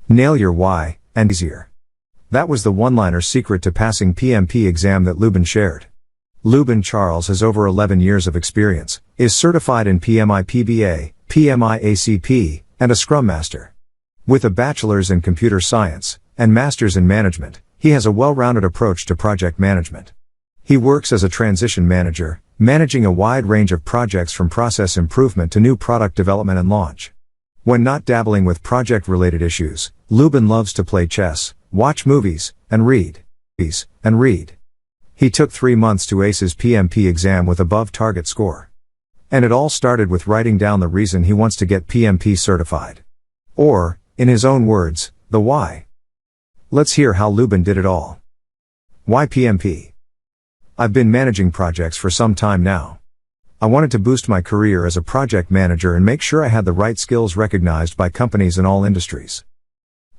Nail your why, and easier. That was the one-liner secret to passing PMP exam that Lubin shared. Lubin Charles has over 11 years of experience, is certified in PMI PBA, PMI ACP, and a Scrum Master. With a bachelor's in computer science, and master's in management, he has a well-rounded approach to project management. He works as a transition manager, managing a wide range of projects from process improvement to new product development and launch. When not dabbling with project-related issues, Lubin loves to play chess, watch movies, and read. He took 3 months to ace his PMP exam with above target score. And it all started with writing down the reason he wants to get PMP certified. Or, in his own words, the why. Let's hear how Lubin did it all. Why PMP? I've been managing projects for some time now. I wanted to boost my career as a project manager and make sure I had the right skills recognized by companies in all industries.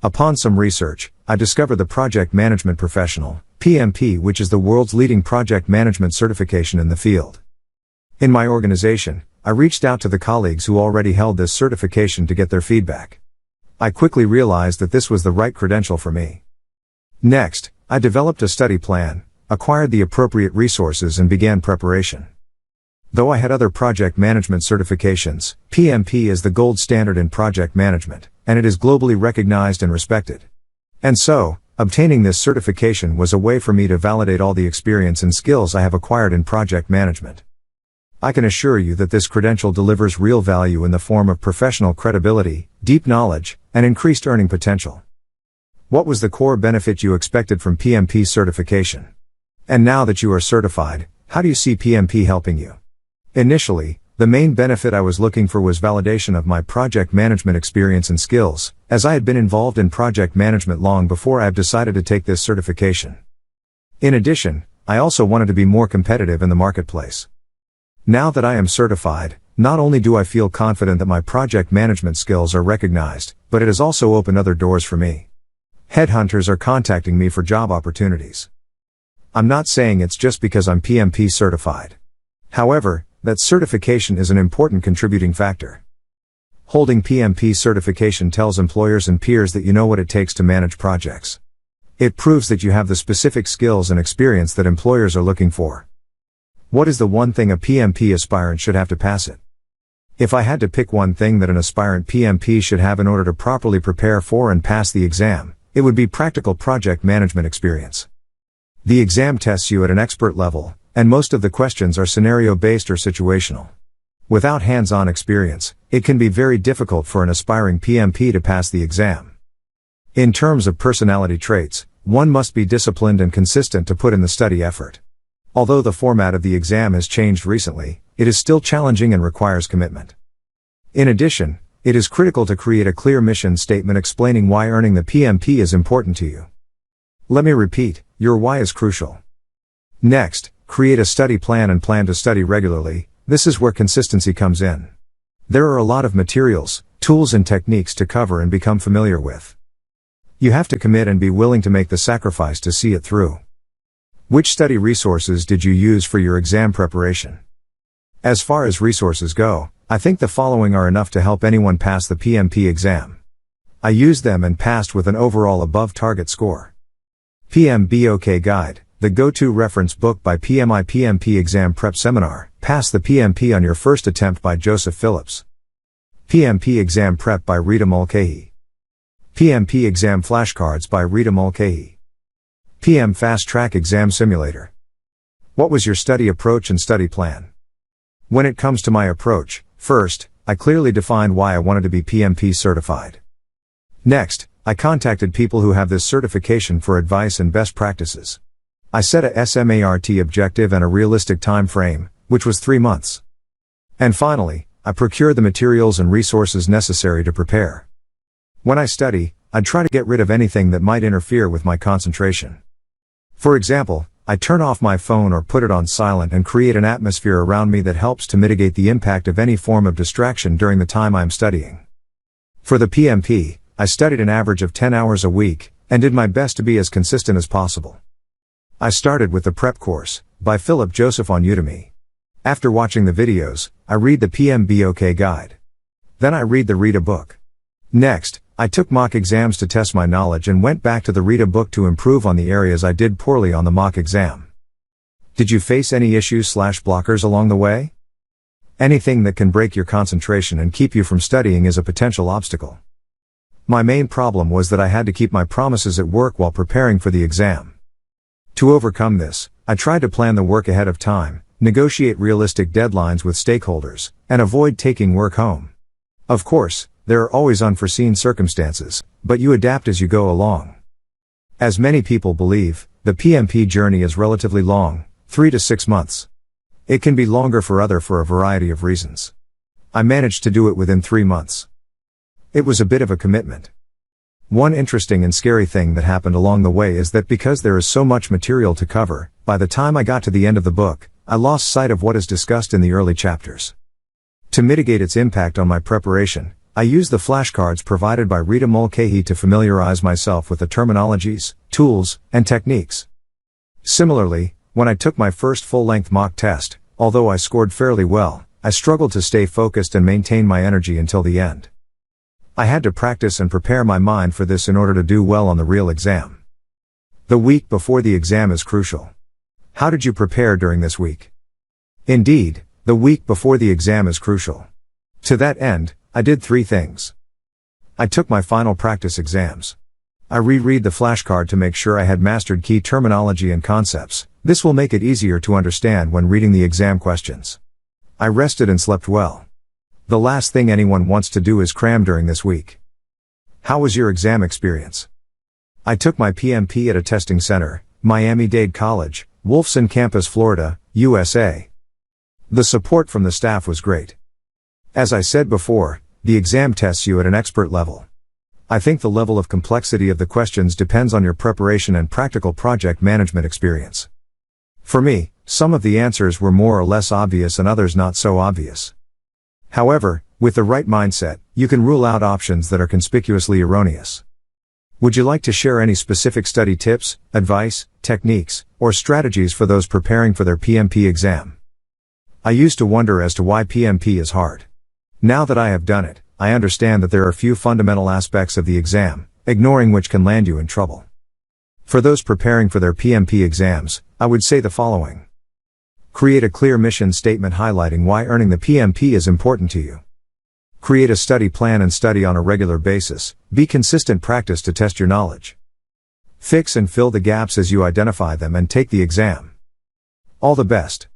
Upon some research, I discovered the Project Management Professional, PMP, which is the world's leading project management certification in the field. In my organization, I reached out to the colleagues who already held this certification to get their feedback. I quickly realized that this was the right credential for me. Next, I developed a study plan, acquired the appropriate resources and began preparation. Though I had other project management certifications, PMP is the gold standard in project management, and it is globally recognized and respected. And so, obtaining this certification was a way for me to validate all the experience and skills I have acquired in project management. I can assure you that this credential delivers real value in the form of professional credibility, deep knowledge, and increased earning potential. What was the core benefit you expected from PMP certification? And now that you are certified, how do you see PMP helping you? Initially, the main benefit I was looking for was validation of my project management experience and skills, as I had been involved in project management long before I have decided to take this certification. In addition, I also wanted to be more competitive in the marketplace. Now that I am certified, not only do I feel confident that my project management skills are recognized, but it has also opened other doors for me. Headhunters are contacting me for job opportunities. I'm not saying it's just because I'm PMP certified. However, that certification is an important contributing factor. Holding PMP certification tells employers and peers that you know what it takes to manage projects. It proves that you have the specific skills and experience that employers are looking for. What is the one thing a PMP aspirant should have to pass it? If I had to pick one thing that an aspirant PMP should have in order to properly prepare for and pass the exam, it would be practical project management experience. The exam tests you at an expert level, and most of the questions are scenario-based or situational. Without hands-on experience, it can be very difficult for an aspiring PMP to pass the exam. In terms of personality traits, one must be disciplined and consistent to put in the study effort. Although the format of the exam has changed recently, it is still challenging and requires commitment. In addition, it is critical to create a clear mission statement explaining why earning the PMP is important to you. Let me repeat, your why is crucial. Next, create a study plan and plan to study regularly. This is where consistency comes in. There are a lot of materials, tools and techniques to cover and become familiar with. You have to commit and be willing to make the sacrifice to see it through. Which study resources did you use for your exam preparation? As far as resources go, I think the following are enough to help anyone pass the PMP exam. I used them and passed with an overall above target score. PMBOK Guide, the go-to reference book by PMI PMP Exam Prep Seminar, Pass the PMP on Your First Attempt by Joseph Phillips. PMP Exam Prep by Rita Mulcahy. PMP Exam Flashcards by Rita Mulcahy. PM Fast Track Exam Simulator. What was your study approach and study plan? When it comes to my approach, first, I clearly defined why I wanted to be PMP certified. Next, I contacted people who have this certification for advice and best practices. I set a SMART objective and a realistic time frame, which was 3 months. And finally, I procured the materials and resources necessary to prepare. When I study, I'd try to get rid of anything that might interfere with my concentration. For example, I turn off my phone or put it on silent and create an atmosphere around me that helps to mitigate the impact of any form of distraction during the time I am studying. For the PMP, I studied an average of 10 hours a week, and did my best to be as consistent as possible. I started with the Prep Course, by Philip Joseph on Udemy. After watching the videos, I read the PMBOK Guide. Then I read the Rita book. Next, I took mock exams to test my knowledge and went back to the read a book to improve on the areas I did poorly on the mock exam. Did you face any issues/blockers along the way? Anything that can break your concentration and keep you from studying is a potential obstacle. My main problem was that I had to keep my promises at work while preparing for the exam. To overcome this, I tried to plan the work ahead of time, negotiate realistic deadlines with stakeholders, and avoid taking work home. Of course, there are always unforeseen circumstances, but you adapt as you go along. As many people believe, the PMP journey is relatively long, 3 to 6 months. It can be longer for a variety of reasons. I managed to do it within 3 months. It was a bit of a commitment. One interesting and scary thing that happened along the way is that because there is so much material to cover, by the time I got to the end of the book, I lost sight of what is discussed in the early chapters. To mitigate its impact on my preparation, I used the flashcards provided by Rita Mulcahy to familiarize myself with the terminologies, tools, and techniques. Similarly, when I took my first full-length mock test, although I scored fairly well, I struggled to stay focused and maintain my energy until the end. I had to practice and prepare my mind for this in order to do well on the real exam. The week before the exam is crucial. How did you prepare during this week? Indeed, the week before the exam is crucial. To that end, I did 3 things. I took my final practice exams. I reread the flashcard to make sure I had mastered key terminology and concepts. This will make it easier to understand when reading the exam questions. I rested and slept well. The last thing anyone wants to do is cram during this week. How was your exam experience? I took my PMP at a testing center, Miami-Dade College, Wolfson Campus, Florida, USA. The support from the staff was great. As I said before, the exam tests you at an expert level. I think the level of complexity of the questions depends on your preparation and practical project management experience. For me, some of the answers were more or less obvious and others not so obvious. However, with the right mindset, you can rule out options that are conspicuously erroneous. Would you like to share any specific study tips, advice, techniques, or strategies for those preparing for their PMP exam? I used to wonder as to why PMP is hard. Now that I have done it, I understand that there are a few fundamental aspects of the exam, ignoring which can land you in trouble. For those preparing for their PMP exams, I would say the following. Create a clear mission statement highlighting why earning the PMP is important to you. Create a study plan and study on a regular basis. Be consistent practice to test your knowledge. Fix and fill the gaps as you identify them and take the exam. All the best.